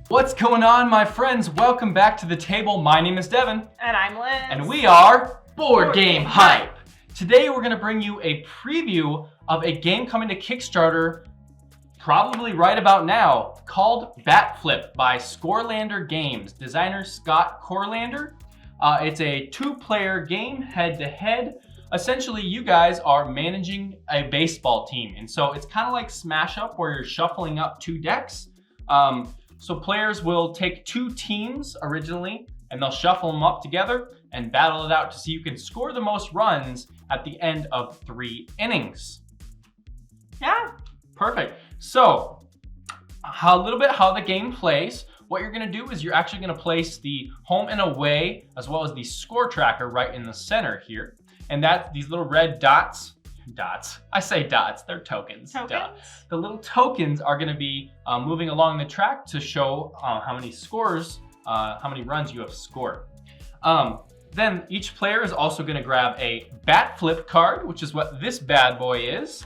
What's going on, my friends? Welcome back to the table. My name is Devon. And I'm Liz. And we are BoardGameHype. Today we're going to bring you a preview of a game coming to Kickstarter probably right about now called Bat Flip by Scorelander Games. Designer Scott Corlander. It's a 2-player game, head-to-head. Essentially, you guys are managing a baseball team. And so it's kind of like Smash Up where you're shuffling up 2 decks. So players will take 2 teams originally and they'll shuffle them up together and battle it out to see who can score the most runs at the end of 3 innings. Yeah. Perfect. So a little bit how the game plays. What you're gonna do is you're actually gonna place the home and away as well as the score tracker right in the center here. And that these little red dots, I say dots, they're tokens. Tokens? The little tokens are gonna be moving along the track to show how many scores, how many runs you have scored. Then each player is also gonna grab a bat flip card, which is what this bad boy is.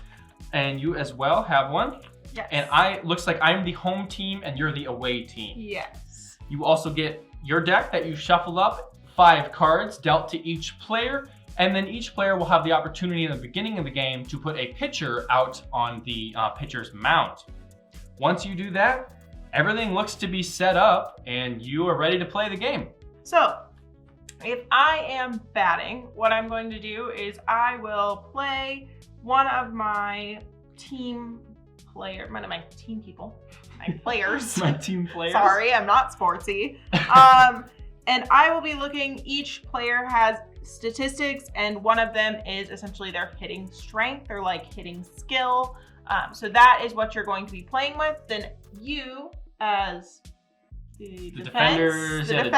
And you as well have one. Yes. And looks like I'm the home team and you're the away team. Yes. You also get your deck that you shuffle up, 5 cards dealt to each player. And then each player will have the opportunity in the beginning of the game to put a pitcher out on the pitcher's mound. Once you do that, everything looks to be set up and you are ready to play the game. So, if I am batting, what I'm going to do is I will play one of my team players. My team players. My team players. Sorry, I'm not sportsy. And I will be looking, each player has statistics and one of them is essentially their hitting strength or like hitting skill. So that is what you're going to be playing with. Then you as the defenders. The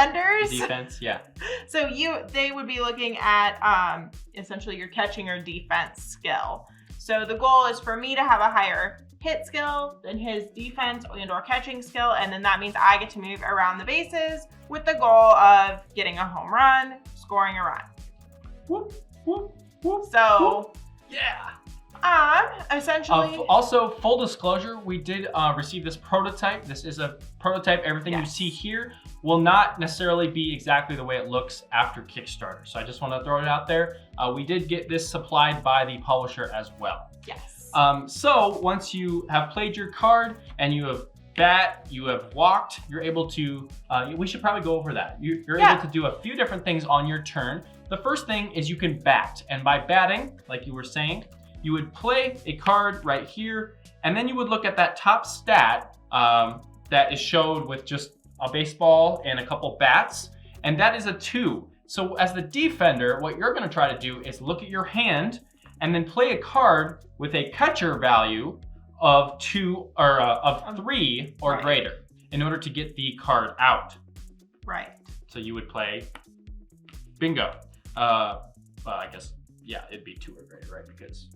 defense, yeah. So they would be looking at essentially your catching or defense skill. So the goal is for me to have a higher hit skill than his defense and or catching skill, and then that means I get to move around the bases with the goal of getting a home run, scoring a run. Whoop, whoop, whoop, so whoop. Yeah. Essentially also, full disclosure, we did receive this prototype. This is a prototype. Everything you see here will not necessarily be exactly the way it looks after Kickstarter. So I just want to throw it out there. We did get this supplied by the publisher as well. Yes. So once you have played your card and you have you have walked, you're able to, we should probably go over that. You're able to do a few different things on your turn. The first thing is you can bat. And by batting, like you were saying, you would play a card right here, and then you would look at that top stat that is showed with just a baseball and a couple bats, and that is a 2. So as the defender, what you're gonna try to do is look at your hand and then play a card with a catcher value of 2 or of 3 or greater in order to get the card out. Right. So you would play bingo. Well, I guess, yeah, it'd be 2 or greater, right? Because,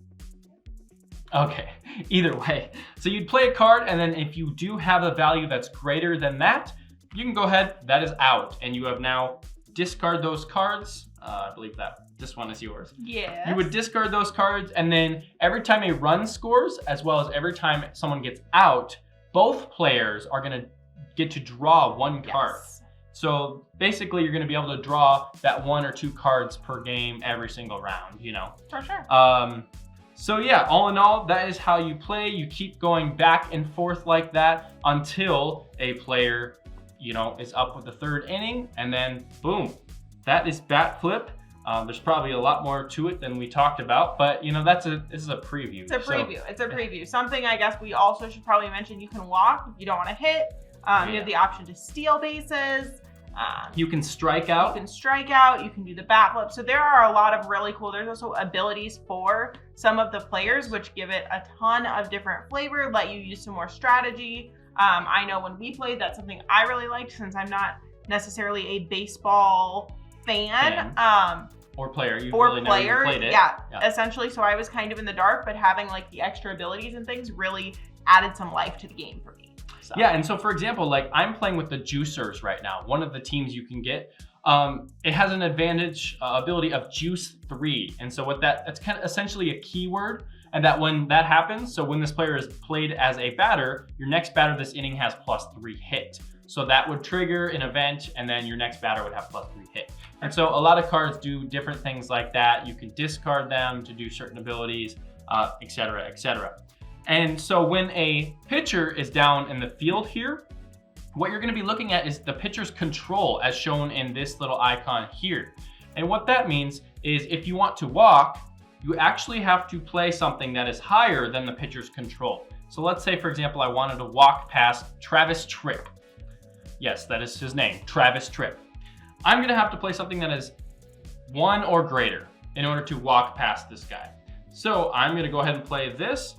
okay, either way. So you'd play a card, and then if you do have a value that's greater than that, you can go ahead, that is out. And you have now discard those cards. I believe that this one is yours. Yeah. You would discard those cards, and then every time a run scores, as well as every time someone gets out, both players are gonna get to draw 1 card. So basically, you're going to be able to draw that 1 or 2 cards per game every single round, you know. For sure. So yeah, all in all, that is how you play. You keep going back and forth like that until a player, you know, is up with the 3rd inning, and then boom, that is Bat Flip. There's probably a lot more to it than we talked about, but you know, this is a preview. It's a preview. It's a preview. Something I guess we also should probably mention: you can walk if you don't want to hit. You have the option to steal bases. You can strike out. You can strike out. You can do the bat flip. So there are a lot of really cool. There's also abilities for some of the players, which give it a ton of different flavor. Let you use some more strategy. I know when we played, that's something I really liked since I'm not necessarily a baseball fan. Or player. You or really player. Never played it. Yeah, essentially. So I was kind of in the dark, but having like the extra abilities and things really added some life to the game for me. So. Yeah, and so for example, like I'm playing with the Juicers right now. One of the teams you can get, it has an advantage ability of Juice 3, and so that's kind of essentially a keyword and that when that happens, so when this player is played as a batter, your next batter this inning has +3 hit. So that would trigger an event, and then your next batter would have +3 hit. And so a lot of cards do different things like that. You can discard them to do certain abilities, etc., etc. And so when a pitcher is down in the field here, what you're going to be looking at is the pitcher's control as shown in this little icon here. And what that means is if you want to walk, you actually have to play something that is higher than the pitcher's control. So let's say, for example, I wanted to walk past Travis Tripp. Yes, that is his name, Travis Tripp. I'm going to have to play something that is 1 or greater in order to walk past this guy. So I'm going to go ahead and play this.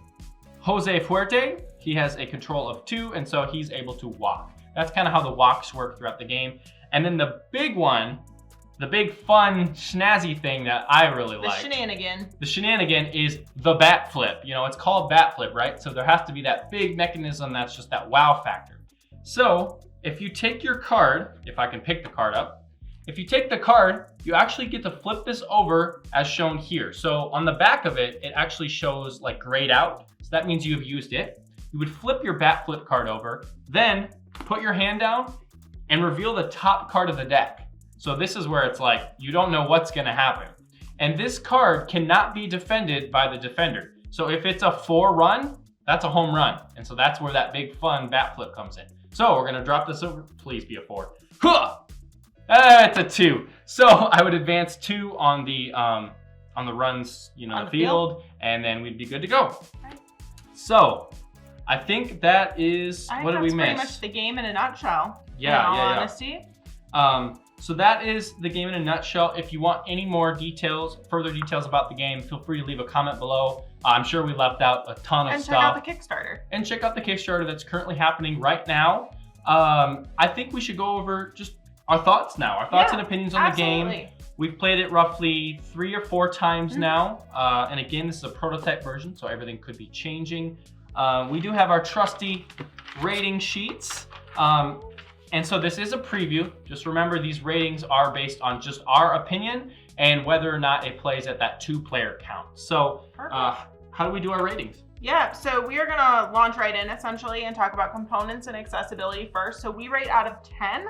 Jose Fuerte, he has a control of 2, and so he's able to walk. That's kind of how the walks work throughout the game. And then the big one, the big fun snazzy thing that I really like. The shenanigan is the bat flip. You know, it's called bat flip, right? So there has to be that big mechanism that's just that wow factor. So if you take your card, if I can pick the card up, if you take the card, you actually get to flip this over as shown here. So on the back of it, it actually shows like grayed out. So that means you have used it. You would flip your bat flip card over, then put your hand down and reveal the top card of the deck. So this is where it's like, you don't know what's gonna happen. And this card cannot be defended by the defender. So if it's a 4-run, that's a home run. And so that's where that big fun bat flip comes in. So we're gonna drop this over, please be a 4. It's a 2. So I would advance 2 on the runs, you know, on the field, and then we'd be good to go. Right. So I think that is, what did we miss? That's pretty much the game in a nutshell. Yeah, in all honesty. So that is the game in a nutshell. If you want any more details, further details about the game, feel free to leave a comment below. I'm sure we left out a ton of stuff. And check out the Kickstarter. And check out the Kickstarter that's currently happening right now. I think we should go over just our thoughts now, our thoughts and opinions on the game. We've played it roughly 3 or 4 times now. And again, this is a prototype version, so everything could be changing. We do have our trusty rating sheets. And so this is a preview. Just remember, these ratings are based on just our opinion and whether or not it plays at that 2-player count. So how do we do our ratings? Yeah, so we are gonna launch right in essentially and talk about components and accessibility first. So we rate out of 10.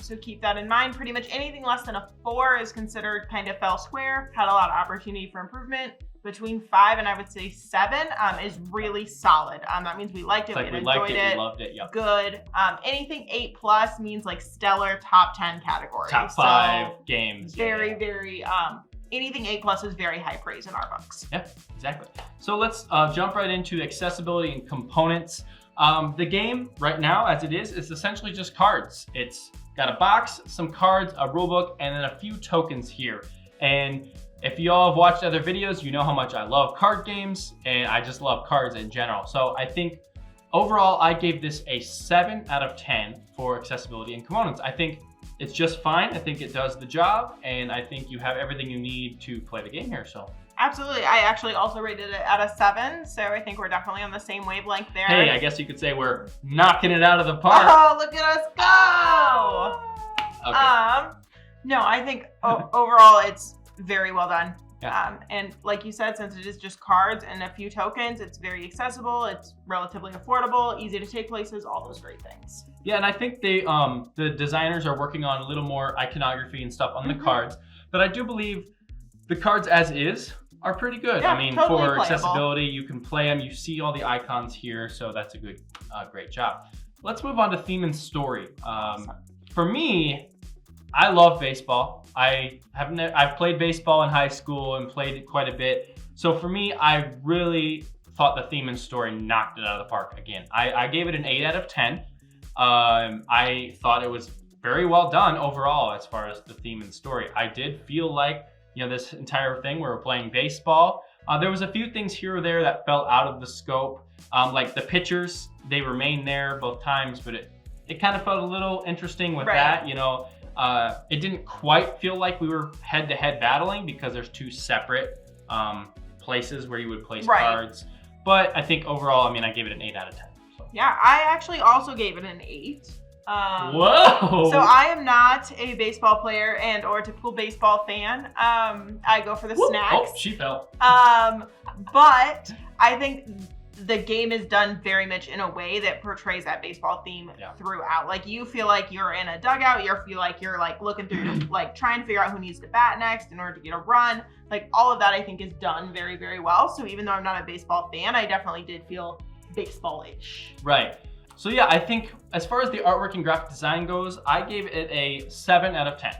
So keep that in mind. Pretty much anything less than a 4 is considered kind of fell square, had a lot of opportunity for improvement. Between 5 and I would say 7 is really solid. That means we liked it, we enjoyed it, we loved it, yep. Good. Anything 8+ means like stellar top 10 category. Top 5 games. Very, very, anything 8+ is very high praise in our books. Yeah, exactly. So let's jump right into accessibility and components. The game right now, as it is essentially just cards. It's got a box, some cards, a rulebook, and then a few tokens here. And if you all have watched other videos, you know how much I love card games, and I just love cards in general. So I think overall, I gave this a 7 out of 10 for accessibility and components. I think it's just fine. I think it does the job, and I think you have everything you need to play the game here. So absolutely. I actually also rated it at a 7, so I think we're definitely on the same wavelength there. Hey, I guess you could say we're knocking it out of the park. Oh, look at us go! Okay. No, I think overall it's very well done. Yeah. And like you said, since it is just cards and a few tokens, it's very accessible, it's relatively affordable, easy to take places, all those great things. Yeah, and I think they, the designers are working on a little more iconography and stuff on the cards, but I do believe the cards as is are pretty good. Yeah, I mean, totally for playable. accessibility, you can play them, you see all the icons here, so that's a good, great job. Let's move on to theme and story. For me, I love baseball. I've played baseball in high school and played it quite a bit. So for me, I really thought the theme and story knocked it out of the park again. I gave it an 8 out of 10. I thought it was very well done overall as far as the theme and story. I did feel like, you know, this entire thing where we're playing baseball, there was a few things here or there that fell out of the scope. Like the pitchers, they remained there both times, but it kind of felt a little interesting with that, you know. It didn't quite feel like we were head-to-head battling because there's 2 separate places where you would place cards. But I think overall, I mean, I gave it an 8 out of 10. So. Yeah, I actually also gave it an 8. Whoa! So I am not a baseball player and or typical baseball fan. I go for the snacks. Oh, she fell. But I think the game is done very much in a way that portrays that baseball theme throughout. Like you feel like you're in a dugout, you feel like you're like looking through, like trying to figure out who needs to bat next in order to get a run. Like all of that I think is done very, very well. So even though I'm not a baseball fan, I definitely did feel baseball-ish. Right. So yeah, I think as far as the artwork and graphic design goes, I gave it a 7 out of 10.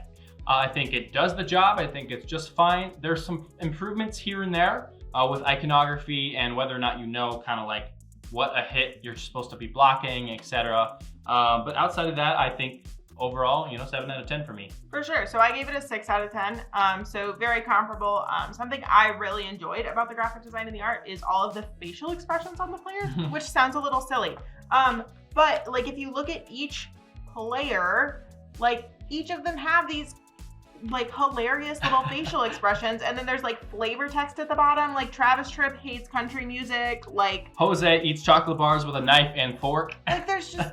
I think it does the job. I think it's just fine. There's some improvements here and there with iconography and whether or not you know kind of like what a hit you're supposed to be blocking, etc. But outside of that, I think overall, 7 out of 10 for me. For sure. So I gave it a 6 out of 10. So very comparable. Something I really enjoyed about the graphic design and the art is all of the facial expressions on the players, which sounds a little silly. But like if you look at each player, like each of them have these like hilarious little facial expressions, and then there's like flavor text at the bottom, like Travis Tripp hates country music, like Jose eats chocolate bars with a knife and fork. Like there's just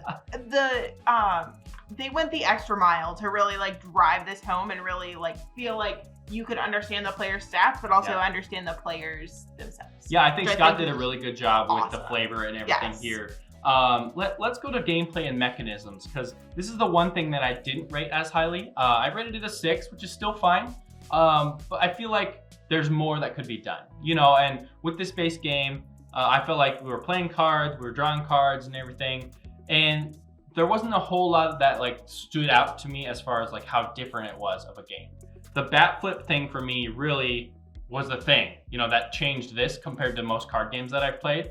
they went the extra mile to really like drive this home and really like feel like you could understand the player's stats, but also understand the players themselves. Yeah, I think Scott did a really good job with the flavor and everything here. Let's go to gameplay and mechanisms, because this is the one thing that I didn't rate as highly. I rated it a 6, which is still fine. But I feel like there's more that could be done, and with this base game, I felt like we were playing cards, we were drawing cards and everything. And there wasn't a whole lot that like stood out to me as far as like how different it was of a game. The bat flip thing for me really was the thing, that changed this compared to most card games that I've played.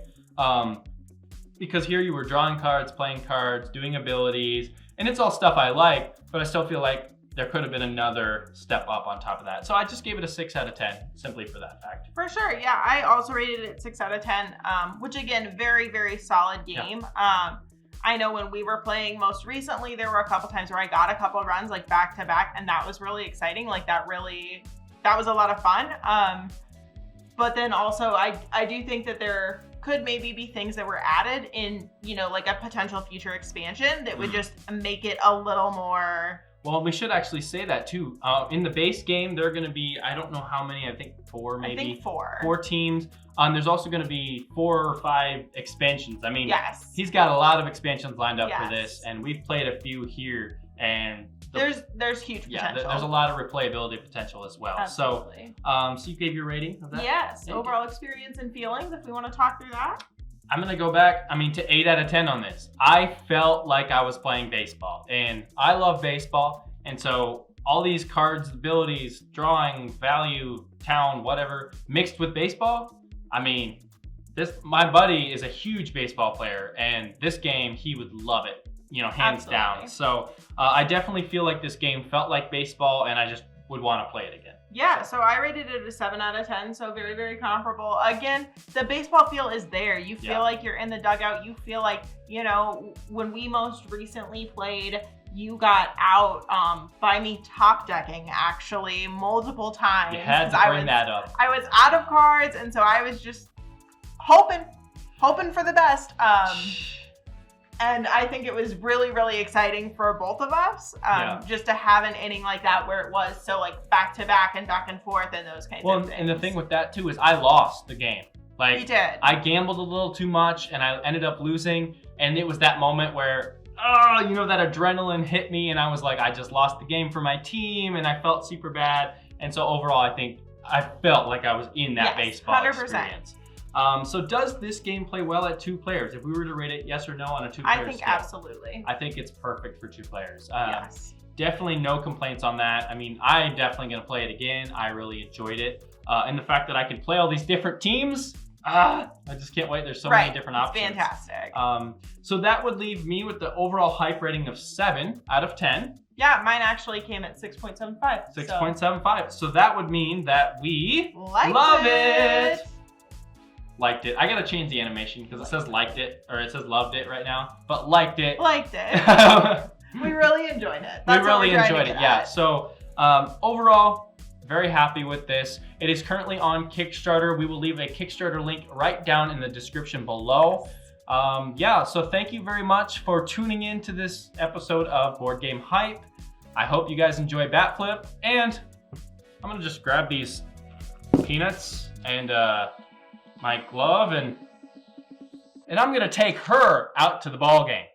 Because here you were drawing cards, playing cards, doing abilities, and it's all stuff I like, but I still feel like there could have been another step up on top of that. So I just gave it a 6 out of 10, simply for that fact. For sure, yeah. I also rated it 6 out of 10, which again, very, very solid game. Yeah. I know when we were playing most recently, there were a couple times where I got a couple runs like back to back, and that was really exciting. Like that was a lot of fun. But then also I do think that there could maybe be things that were added in, like a potential future expansion that would just make it a little more. Well, we should actually say that too. In the base game, there are going to be, I don't know how many, I think 4 maybe. I think 4. 4 teams. There's also going to be 4 or 5 expansions. I mean, yes. He's got a lot of expansions lined up for this, and we've played a few here, and there's huge potential. Yeah, there's a lot of replayability potential as well. Absolutely. So you gave your rating of that? Yes, overall experience and feelings, if we want to talk through that. I'm going to go back, to 8 out of 10 on this. I felt like I was playing baseball, and I love baseball, and so all these cards, abilities, drawing, value, town, whatever, mixed with baseball, my buddy is a huge baseball player, and this game, he would love it, hands down. So I definitely feel like this game felt like baseball, and I just would want to play it again. Yeah, so I rated it a 7 out of 10, so very, very comparable. Again, the baseball feel is there. You feel like you're in the dugout. You feel like, when we most recently played, you got out by me top decking actually multiple times. You had to bring that up. I was out of cards, and so I was just hoping for the best. And I think it was really, really exciting for both of us, just to have an inning like that where it was so like back to back and back and forth and those kinds of things. And the thing with that too is I lost the game. Like, you did. I gambled a little too much and I ended up losing. And it was that moment where, that adrenaline hit me and I was like, I just lost the game for my team and I felt super bad. And so overall, I think I felt like I was in that baseball 100%. experience. So does this game play well at 2 players? If we were to rate it yes or no on a 2-player I think scale, absolutely. I think it's perfect for 2 players. Yes. Definitely no complaints on that. I'm definitely going to play it again. I really enjoyed it. And the fact that I can play all these different teams, I just can't wait. There's so many different options. Fantastic. So that would leave me with the overall hype rating of 7 out of 10. Yeah, mine actually came at 6.75. 6.75. So that would mean that we love it. Liked it. I gotta change the animation because it says liked it, or it says loved it right now, but liked it. Liked it. We really enjoyed it. That's we really enjoyed it, yeah. So overall, very happy with this. It is currently on Kickstarter. We will leave a Kickstarter link right down in the description below. So thank you very much for tuning in to this episode of Board Game Hype. I hope you guys enjoy Bat Flip, and I'm gonna just grab these peanuts and my glove and and I'm gonna take her out to the ball game.